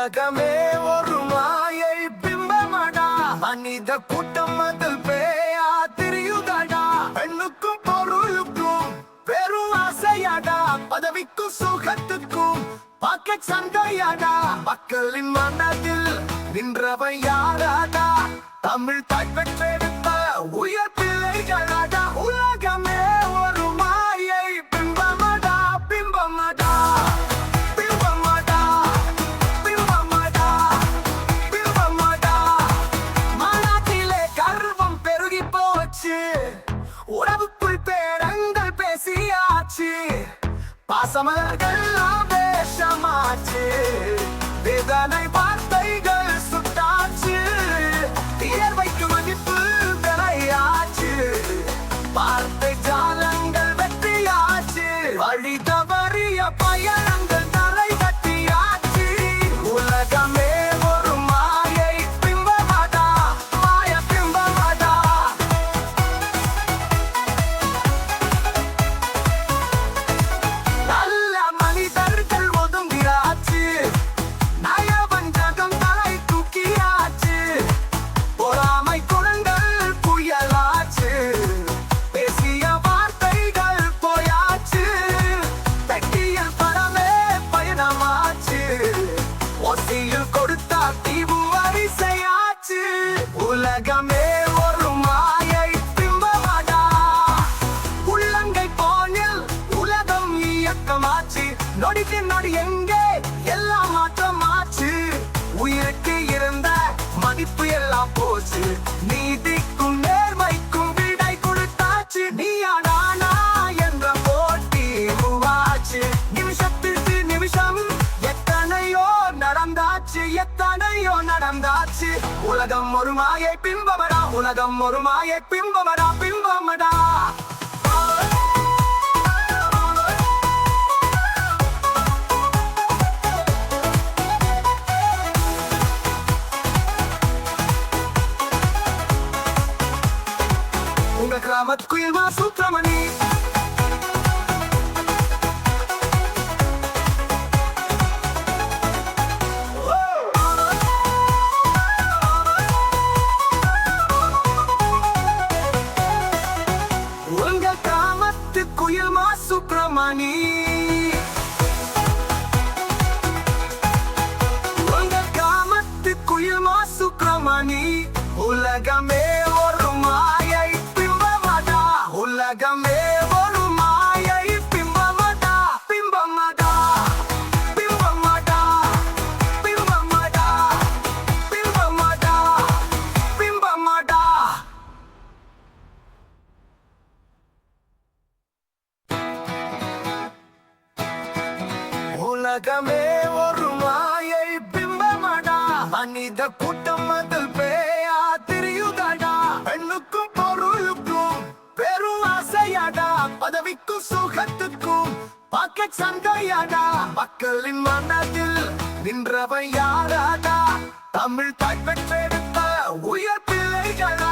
உலகமே ஒரு மாயை பிம்பமடா, மனித கூட்டம் அதில் பேயா திரியுதடா. பெண்ணுக்கும் பொருளுக்கும் பெரும் ஆசையடா, பதவிக்கும் சுகத்துக்கும் பாக்கெட் சண்டையடா. மக்களின் மனதில் நின்றவை யாராடா? தமிழ் தாய் பெற்றெடுத்த உயர் பிள்ளைகளடா. உலகமே ஒரு மாயை பிம்பமடா, பிம்பமடா, பிம்பமடா, பிம்பமடா, பிம்பமடா. மாநாட்டிலே கர்வம் பெருகி போச்சு, உறவுக்குள் பேரங்கள் பேசியாச்சு, பாசமலர்கள் வேஷமாச்சு, வேதனை வார்த்தைகள் சுட்டாச்சு, வியர்வைக்கு மதிப்பு விலையாச்சு, வார்த்தை ஜாலங்கள் வெற்றியாச்சு, வழி தவறிய பயணங்கள் தலை கட்டியாச்சு. உலகமே ஒரு மாயை பிம்பமடா, மாய பிம்பமடா. நல்ல மனிதர்கள் ஒதுங்கியாச்சு, நயவஞ்சகம் தலை தூக்கியாச்சு, பொறாமை குணங்கள் புயலாச்சு, பேசிய வார்த்தைகள் போயாச்சு, பெட்டியில் பணமே பயணமாச்சு, ஒசியில் கொடுத்தா தீவு வரிசையாச்சு. உலகமே ஒரு மாயை பிம்பமடா, உள்ளங்கை போனில் உலகம் இயக்கமாச்சு, நொடிக்கு நொடி எங்கே எல்லாம் மாற்றமாச்சு, உயிருக்கு இருந்த மதிப்பு எல்லாம் போச்சு, நீதிக்கும் நேர்மைக்கும் விடை கொடுத்தாச்சு, நீயா நானா என்ற போட்டி உருவாச்சு, நிமிஷத்திற்கு நிமிஷம் எத்தனையோ நடந்தாச்சு, எத்தனையோ நடந்தாச்சு. உலகம் ஒரு மாயை பிம்பமடா, உலகம் ஒரு மாயை பிம்பமடா, பிம்பமடா. உங்க கிராமத்து குயில் மா சுப்பிரமணி, உங்க கிராமத்து குயில் மா சுப்பிரமணி, உங்க கிராமத்து குயில் மா சுப்பிரமணி. உலகமே ஒரு மாயை பிம்பமடா, உலகமே ஒரு மாயை பிம்பமடா, பிம்பமடா, பிம்பமடா, பிம்பமடா, பிம்பமடா, பிம்பமடா. உலகமே ஒரு மாயை பிம்பமடா, மனித கூட்டம் அதில் பேயா திரியுதடா. பெண்ணுக்கும் பொருளுக்கும் பெரும் ஆசையடா, பதவிக்கும் சுகத்துக்கும் பாக்கெட் சண்டையடா. மக்களின் மனதில் நின்றவை யாராடா? தமிழ் தாய் பெற்றெடுத்த உயர் பிள்ளைகள்